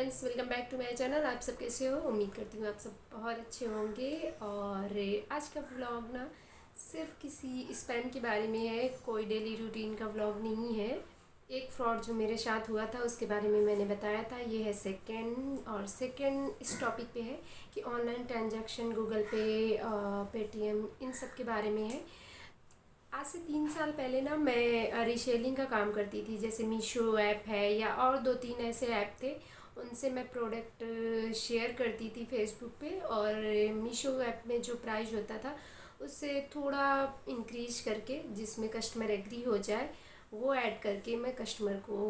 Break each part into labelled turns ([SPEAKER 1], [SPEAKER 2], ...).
[SPEAKER 1] Friends, welcome back to my channel. आप सब कैसे हो? उम्मीद करती हूँ आप सब बहुत अच्छे होंगे। और आज का व्लॉग ना सिर्फ किसी स्पैम के बारे में है, कोई डेली रूटीन का व्लॉग नहीं है। एक फ्रॉड जो मेरे साथ हुआ था उसके बारे में मैंने बताया था। ये है सेकंड इस टॉपिक पे है कि ऑनलाइन ट्रांजैक्शन गूगल पे, पेटीएम, इन सब के बारे में है। आज से 3 साल पहले ना मैं रीसेलिंग का काम करती थी। जैसे मीशो ऐप है या और 2-3 ऐसे ऐप थे, उनसे मैं प्रोडक्ट शेयर करती थी फेसबुक पे। और मीशो ऐप में जो प्राइस होता था उससे थोड़ा इंक्रीज करके, जिसमें कस्टमर एग्री हो जाए, वो ऐड करके मैं कस्टमर को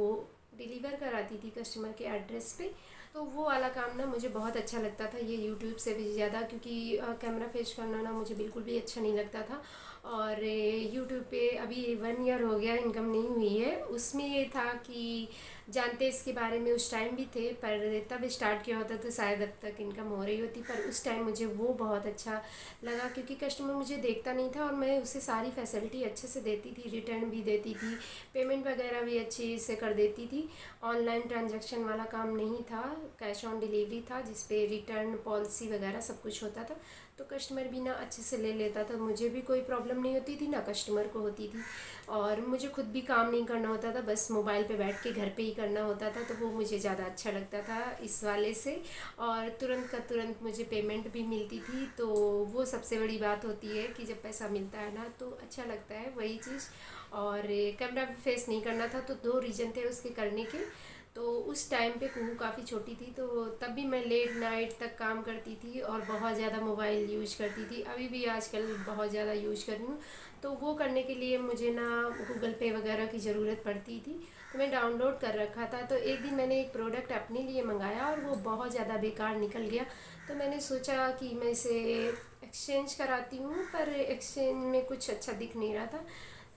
[SPEAKER 1] डिलीवर कराती थी कस्टमर के एड्रेस पे। तो वो वाला काम ना मुझे बहुत अच्छा लगता था, ये यूट्यूब से भी ज़्यादा, क्योंकि कैमरा फेस करना ना मुझे बिल्कुल भी अच्छा नहीं लगता था। और यूट्यूब पे अभी 1 ईयर हो गया, इनकम नहीं हुई है। उसमें ये था कि जानते इसके बारे में उस टाइम भी थे, पर तब स्टार्ट किया होता तो शायद अब तक इनकम हो रही होती। पर उस टाइम मुझे वो बहुत अच्छा लगा, क्योंकि कस्टमर मुझे देखता नहीं था और मैं उसे सारी फैसिलिटी अच्छे से देती थी, रिटर्न भी देती थी, पेमेंट वगैरह भी अच्छे से कर देती थी। ऑनलाइन ट्रांजैक्शन वाला काम नहीं था, कैश ऑन डिलीवरी था, जिसपे रिटर्न पॉलिसी वगैरह सब कुछ होता था। तो कस्टमर भी ना अच्छे से ले लेता था, मुझे भी कोई प्रॉब्लम नहीं होती थी, ना कस्टमर को होती थी। और मुझे खुद भी काम नहीं करना होता था, बस मोबाइल पे बैठ के घर पे ही करना होता था। तो वो मुझे ज़्यादा अच्छा लगता था इस वाले से। और तुरंत का तुरंत मुझे पेमेंट भी मिलती थी। तो वो सबसे बड़ी बात होती है कि जब पैसा मिलता है ना तो अच्छा लगता है, वही चीज़। और कैमरा फेस नहीं करना था, तो 2 रीज़न थे उसके करने के। तो उस टाइम पे कुहू काफ़ी छोटी थी, तो तब भी मैं लेट नाइट तक काम करती थी और बहुत ज़्यादा मोबाइल यूज करती थी। अभी भी आजकल बहुत ज़्यादा यूज कर रही हूँ। तो वो करने के लिए मुझे ना गूगल पे वगैरह की ज़रूरत पड़ती थी, तो मैं डाउनलोड कर रखा था। तो एक दिन मैंने एक प्रोडक्ट अपने लिए मंगाया और वो बहुत ज़्यादा बेकार निकल गया। तो मैंने सोचा कि मैं इसे एक्सचेंज कराती हूँ, पर एक्सचेंज में कुछ अच्छा दिख नहीं रहा था।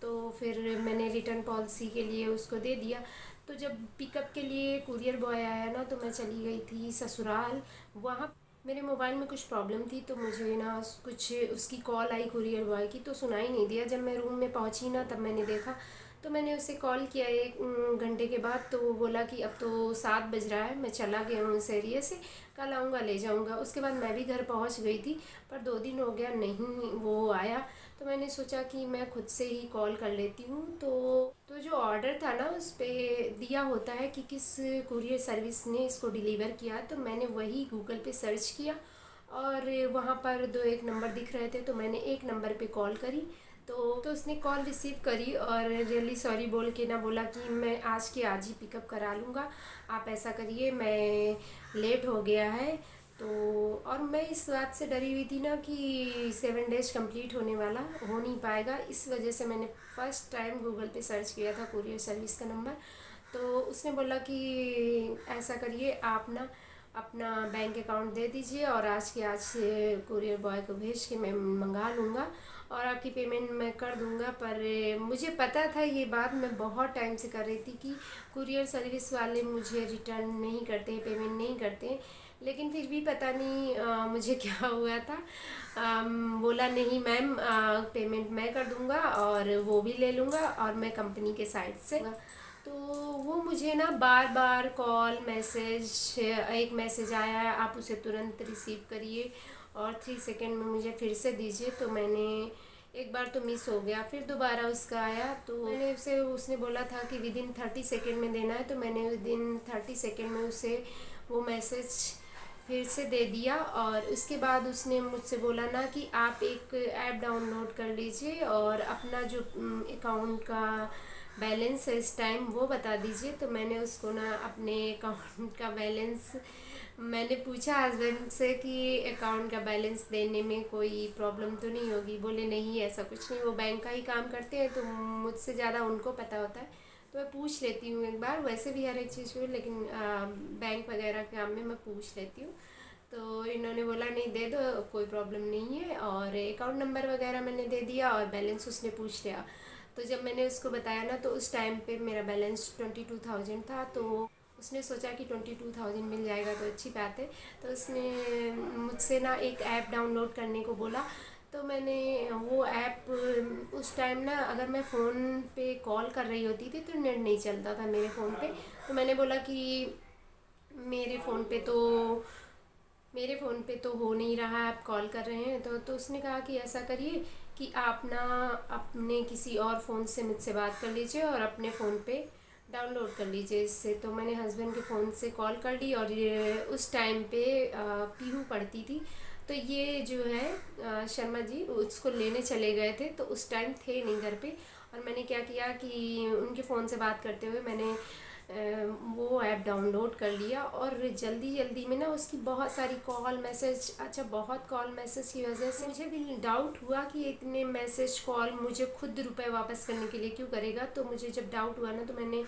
[SPEAKER 1] तो फिर मैंने रिटर्न पॉलिसी के लिए उसको दे दिया। तो जब पिकअप के लिए कुरियर बॉय आया ना, तो मैं चली गई थी ससुराल। वहाँ मेरे मोबाइल में कुछ प्रॉब्लम थी, तो मुझे ना कुछ उसकी कॉल आई कुरियर बॉय की, तो सुनाई नहीं दिया। जब मैं रूम में पहुँची ना तब मैंने देखा। तो मैंने उसे कॉल किया 1 घंटे के बाद। तो वो बोला कि अब तो 7 बज रहा है, मैं चला गया हूँ उस एरिया से, कल आऊँगा ले जाऊँगा। उसके बाद मैं भी घर पहुँच गई थी, पर 2 दिन हो गया नहीं वो आया। तो मैंने सोचा कि मैं खुद से ही कॉल कर लेती हूँ। तो जो ऑर्डर था ना उस पर दिया होता है कि किस कुरियर सर्विस ने इसको डिलीवर किया, तो मैंने वही गूगल पे सर्च किया और वहाँ पर 2-1 नंबर दिख रहे थे। तो मैंने एक नंबर पे कॉल करी। तो उसने कॉल रिसीव करी और रियली सॉरी बोल के ना बोला कि मैं आज के आज ही पिकअप करा लूँगा, आप ऐसा करिए, मैं लेट हो गया है। तो और मैं इस बात से डरी हुई थी ना कि 7 डेज कंप्लीट होने वाला हो नहीं पाएगा। इस वजह से मैंने फर्स्ट टाइम गूगल पे सर्च किया था कुरियर सर्विस का नंबर। तो उसने बोला कि ऐसा करिए, आप ना अपना बैंक अकाउंट दे दीजिए और आज के आज कुरियर बॉय को भेज के मैं मंगा लूँगा और आपकी पेमेंट मैं कर दूँगा। पर मुझे पता था ये बात, मैं बहुत टाइम से कर रही थी कि कुरियर सर्विस वाले मुझे रिटर्न नहीं करते, पेमेंट नहीं करते। लेकिन फिर भी पता नहीं मुझे क्या हुआ था। बोला नहीं मैम, पेमेंट मैं कर दूँगा और वो भी ले लूँगा और मैं कंपनी के साइड से। तो वो मुझे ना बार बार कॉल मैसेज, एक मैसेज आया है आप उसे तुरंत रिसीव करिए और 3 सेकंड में मुझे फिर से दीजिए। तो मैंने एक बार तो मिस हो गया, फिर दोबारा उसका आया। तो मैंने उसने बोला था कि विदिन 30 सेकंड में देना है। तो मैंने विदिन 30 सेकंड में उसे वो मैसेज फिर से दे दिया। और उसके बाद उसने मुझसे बोला ना कि आप एक ऐप डाउनलोड कर लीजिए और अपना जो अकाउंट का बैलेंस है इस टाइम वो बता दीजिए। तो मैंने उसको ना अपने अकाउंट का बैलेंस मैंने पूछा हस्बैंड से कि अकाउंट का बैलेंस देने में कोई प्रॉब्लम तो नहीं होगी। बोले नहीं ऐसा कुछ नहीं, वो बैंक का ही काम करते हैं तो मुझसे ज़्यादा उनको पता होता है। तो मैं पूछ लेती हूँ एक बार, वैसे भी हर एक चीज़ में, लेकिन बैंक वगैरह के काम में मैं पूछ लेती हूँ। तो इन्होंने बोला नहीं दे दो, कोई प्रॉब्लम नहीं है। और अकाउंट नंबर वगैरह मैंने दे दिया और बैलेंस उसने पूछ लिया। तो जब मैंने उसको बताया ना तो उस टाइम पे मेरा बैलेंस 22,000 था। तो उसने सोचा कि 22,000 मिल जाएगा तो अच्छी बात है। तो उसने मुझसे ना एक ऐप डाउनलोड करने को बोला। तो मैंने वो ऐप, उस टाइम ना अगर मैं फ़ोन पे कॉल कर रही होती थी तो नेट नहीं चलता था मेरे फ़ोन पे। तो मैंने बोला कि मेरे फ़ोन पे तो हो नहीं रहा है, आप कॉल कर रहे हैं। तो उसने कहा कि ऐसा करिए कि आप ना अपने किसी और फ़ोन से मुझसे बात कर लीजिए और अपने फ़ोन पे डाउनलोड कर लीजिए इससे। तो मैंने हस्बैंड के फ़ोन से कॉल कर ली और ये उस टाइम पे पीहू पढ़ती थी। तो ये जो है शर्मा जी उसको लेने चले गए थे, तो उस टाइम थे नहीं घर पे। और मैंने क्या किया कि उनके फ़ोन से बात करते हुए मैंने वो ऐप डाउनलोड कर लिया और जल्दी जल्दी में ना उसकी बहुत सारी कॉल मैसेज, अच्छा बहुत कॉल मैसेज की वजह से मुझे भी डाउट हुआ कि इतने मैसेज कॉल मुझे खुद रुपए वापस करने के लिए क्यों करेगा। तो मुझे जब डाउट हुआ ना तो मैंने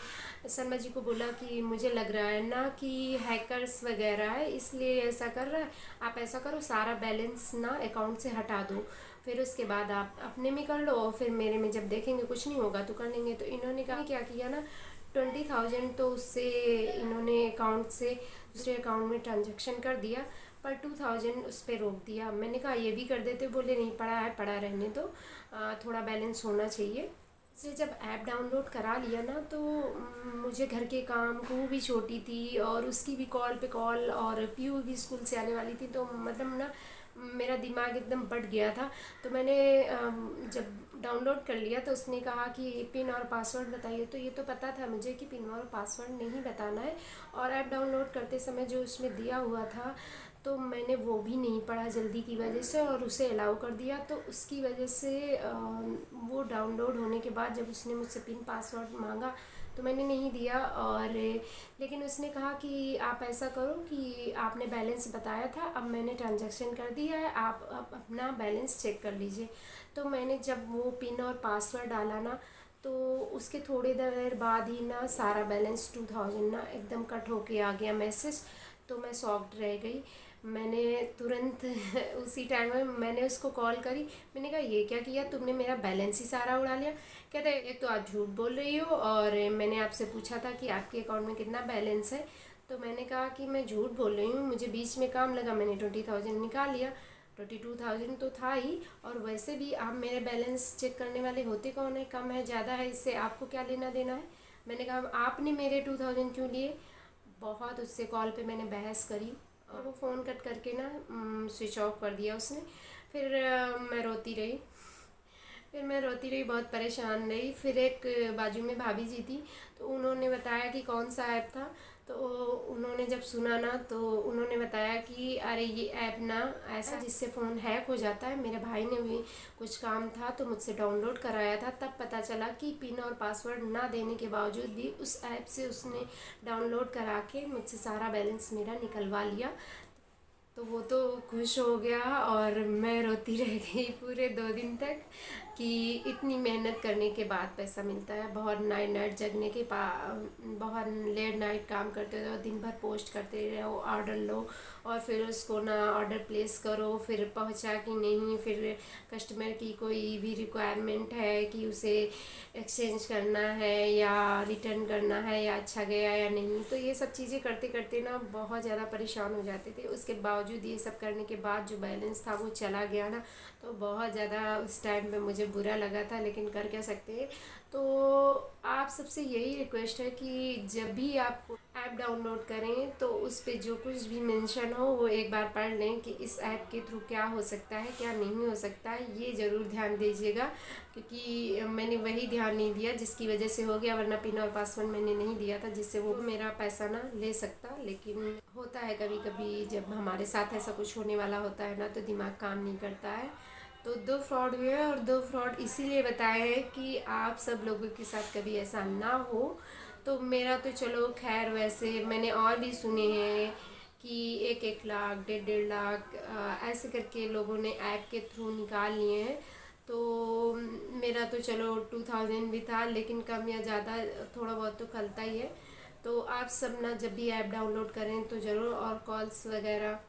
[SPEAKER 1] शर्मा जी को बोला कि मुझे लग रहा है ना कि हैकर्स वगैरह है, इसलिए ऐसा कर रहा है। आप ऐसा करो, सारा बैलेंस ना अकाउंट से हटा दो, फिर उसके बाद आप अपने में कर लो और फिर मेरे में जब देखेंगे कुछ नहीं होगा तो कर लेंगे। तो इन्होंने कहा क्या किया ना, 20,000 तो उससे इन्होंने अकाउंट से दूसरे अकाउंट में ट्रांजैक्शन कर दिया, पर 2,000 उस पर रोक दिया। मैंने कहा ये भी कर देते, बोले नहीं पड़ा है पड़ा रहने दो, थोड़ा बैलेंस होना चाहिए। से जब ऐप डाउनलोड करा लिया ना तो मुझे घर के काम, को भी छोटी थी और उसकी भी कॉल पे कॉल, और पीयू भी स्कूल से आने वाली थी, तो मतलब ना मेरा दिमाग एकदम बट गया था। तो मैंने जब डाउनलोड कर लिया तो उसने कहा कि पिन और पासवर्ड बताइए। तो ये तो पता था मुझे कि पिन और पासवर्ड नहीं बताना है, और ऐप डाउनलोड करते समय जो उसमें दिया हुआ था तो मैंने वो भी नहीं पढ़ा जल्दी की वजह से और उसे अलाउ कर दिया। तो उसकी वजह से वो डाउनलोड होने के बाद जब उसने मुझसे पिन पासवर्ड मांगा तो मैंने नहीं दिया। और लेकिन उसने कहा कि आप ऐसा करो कि आपने बैलेंस बताया था, अब मैंने ट्रांजैक्शन कर दिया है, आप अब अपना बैलेंस चेक कर लीजिए। तो मैंने जब वो पिन और पासवर्ड डाला ना तो उसके थोड़ी देर बाद ही ना सारा बैलेंस 2,000 ना एकदम कट होके आ गया मैसेज। तो मैं शॉक्ड रह गई। मैंने तुरंत उसी टाइम में मैंने उसको कॉल करी। मैंने कहा ये क्या किया तुमने, मेरा बैलेंस ही सारा उड़ा लिया। कहते एक तो आप झूठ बोल रही हो और मैंने आपसे पूछा था कि आपके अकाउंट में कितना बैलेंस है। तो मैंने कहा कि मैं झूठ बोल रही हूँ, मुझे बीच में काम लगा, मैंने 20,000 निकाल लिया। 22,000 तो था ही, और वैसे भी आप मेरे बैलेंस चेक करने वाले होते कौन है, कम है ज़्यादा है, इससे आपको क्या लेना देना है। मैंने कहा आपने मेरे 2,000 क्यों लिए। बहुत उससे कॉल पे मैंने बहस करी और वो फ़ोन कट करके ना स्विच ऑफ कर दिया उसने। फिर मैं रोती रही, बहुत परेशान रही। फिर एक बाजू में भाभी जी थी, तो उन्होंने बताया कि कौन सा ऐप था। तो उन्होंने जब सुना ना तो उन्होंने बताया कि अरे ये ऐप ना ऐसा जिससे फ़ोन हैक हो जाता है। मेरे भाई ने भी कुछ काम था तो मुझसे डाउनलोड कराया था, तब पता चला कि पिन और पासवर्ड ना देने के बावजूद भी उस ऐप से उसने डाउनलोड करा के मुझसे सारा बैलेंस मेरा निकलवा लिया। तो वो तो खुश हो गया और मैं रोती रह गई पूरे 2 दिन तक कि इतनी मेहनत करने के बाद पैसा मिलता है। बहुत नाइट जगने के बहुत लेट नाइट काम करते रहो, दिन भर पोस्ट करते रहो, ऑर्डर लो और फिर उसको ना ऑर्डर प्लेस करो, फिर पहुंचा कि नहीं, फिर कस्टमर की कोई भी रिक्वायरमेंट है कि उसे एक्सचेंज करना है या रिटर्न करना है या अच्छा गया या नहीं। तो ये सब चीज़ें करते करते ना बहुत ज़्यादा परेशान हो जाते थे। उसके बावजूद ये सब करने के बाद जो बैलेंस था वो चला गया ना, तो बहुत ज़्यादा उस टाइम पे मुझे बुरा लगा था, लेकिन कर क्या सकते हैं। तो आप सबसे यही रिक्वेस्ट है कि जब भी आप ऐप डाउनलोड करें तो उस पर जो कुछ भी मेंशन हो वो एक बार पढ़ लें कि इस ऐप के थ्रू क्या हो सकता है क्या नहीं हो सकता है, ये ज़रूर ध्यान दीजिएगा। क्योंकि मैंने वही ध्यान नहीं दिया जिसकी वजह से हो गया, वरना पिन और पासवर्ड मैंने नहीं दिया था जिससे वो मेरा पैसा ना ले सकता। लेकिन होता है कभी कभी जब हमारे साथ ऐसा कुछ होने वाला होता है ना तो दिमाग काम नहीं करता है। तो 2 फ्रॉड हुए हैं, और 2 फ्रॉड इसीलिए बताए हैं कि आप सब लोगों के साथ कभी ऐसा ना हो। तो मेरा तो चलो खैर, वैसे मैंने और भी सुने हैं कि 1-1 लाख 1.5-1.5 लाख ऐसे करके लोगों ने ऐप के थ्रू निकाल लिए हैं। तो मेरा तो चलो 2,000 भी था, लेकिन कम या ज़्यादा थोड़ा बहुत तो खलता ही है। तो आप सब ना जब भी ऐप डाउनलोड करें तो ज़रूर, और कॉल्स वगैरह,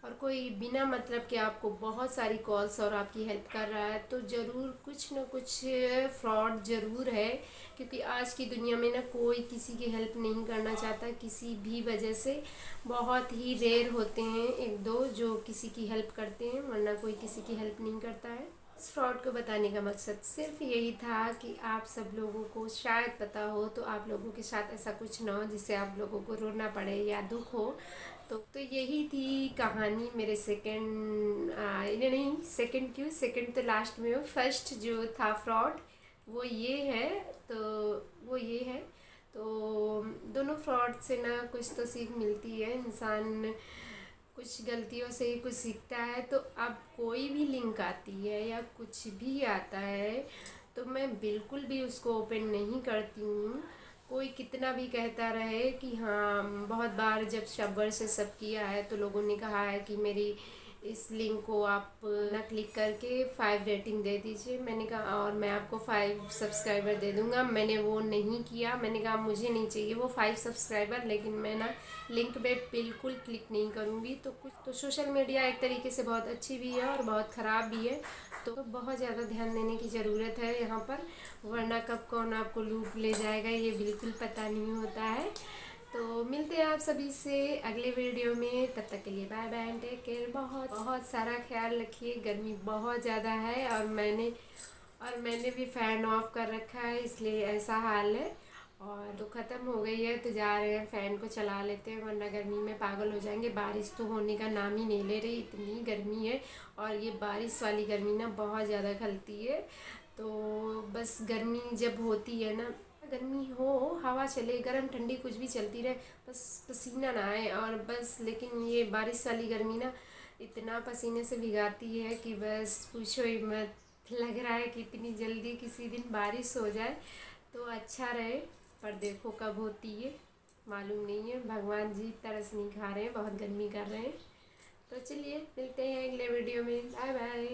[SPEAKER 1] और कोई बिना मतलब के आपको बहुत सारी कॉल्स और आपकी हेल्प कर रहा है तो ज़रूर कुछ ना कुछ फ्रॉड ज़रूर है। क्योंकि आज की दुनिया में ना कोई किसी की हेल्प नहीं करना चाहता किसी भी वजह से। बहुत ही रेयर होते हैं 1-2 जो किसी की हेल्प करते हैं, वरना कोई किसी की हेल्प नहीं करता है। इस फ्रॉड को बताने का मकसद सिर्फ यही था कि आप सब लोगों को शायद पता हो, तो आप लोगों के साथ ऐसा कुछ ना हो जिससे आप लोगों को रोना पड़े या दुख हो। तो यही थी कहानी मेरे सेकंड, नहीं सेकंड क्यों, सेकंड तो लास्ट में हो, फर्स्ट जो था फ्रॉड वो ये है। तो वो ये है, तो दोनों फ्रॉड से ना कुछ तो सीख मिलती है, इंसान कुछ गलतियों से ही कुछ सीखता है। तो अब कोई भी लिंक आती है या कुछ भी आता है तो मैं बिल्कुल भी उसको ओपन नहीं करती हूँ। कोई कितना भी कहता रहे कि हाँ, बहुत बार जब शब्बर से सब किया है तो लोगों ने कहा है कि मेरी इस लिंक को आप ना क्लिक करके 5 रेटिंग दे दीजिए। मैंने कहा और मैं आपको 5 सब्सक्राइबर दे दूँगा। मैंने वो नहीं किया, मैंने कहा मुझे नहीं चाहिए वो 5 सब्सक्राइबर, लेकिन मैं ना लिंक पे बिल्कुल क्लिक नहीं करूँगी। तो कुछ तो सोशल मीडिया एक तरीके से बहुत अच्छी भी है और बहुत ख़राब भी है, तो बहुत ज़्यादा ध्यान देने की ज़रूरत है यहाँ पर, वरना कब कौन आपको लूट ले जाएगा ये बिल्कुल पता नहीं होता है। तो मिलते हैं आप सभी से अगले वीडियो में, तब तक के लिए bye bye and take care. बहुत बहुत सारा ख्याल रखिए, गर्मी बहुत ज़्यादा है और मैंने भी फ़ैन ऑफ कर रखा है, इसलिए ऐसा हाल है। और तो ख़त्म हो गई है तो जा रहे हैं फ़ैन को चला लेते हैं, वरना गर्मी में पागल हो जाएंगे। बारिश तो होने का नाम ही नहीं ले रही, इतनी गर्मी है। और ये बारिश वाली गर्मी ना बहुत ज़्यादा खलती है। तो बस गर्मी जब होती है ना, गर्मी हो, हवा चले, गर्म ठंडी कुछ भी चलती रहे, बस पसीना ना आए और बस। लेकिन ये बारिश वाली गर्मी ना इतना पसीने से भिगाती है कि बस पूछो ही मत। लग रहा है कि इतनी जल्दी किसी दिन बारिश हो जाए तो अच्छा रहे, पर देखो कब होती है मालूम नहीं है। भगवान जी तरस नहीं खा रहे हैं, बहुत गर्मी कर रहे हैं। तो चलिए मिलते हैं अगले वीडियो में, बाय बाय।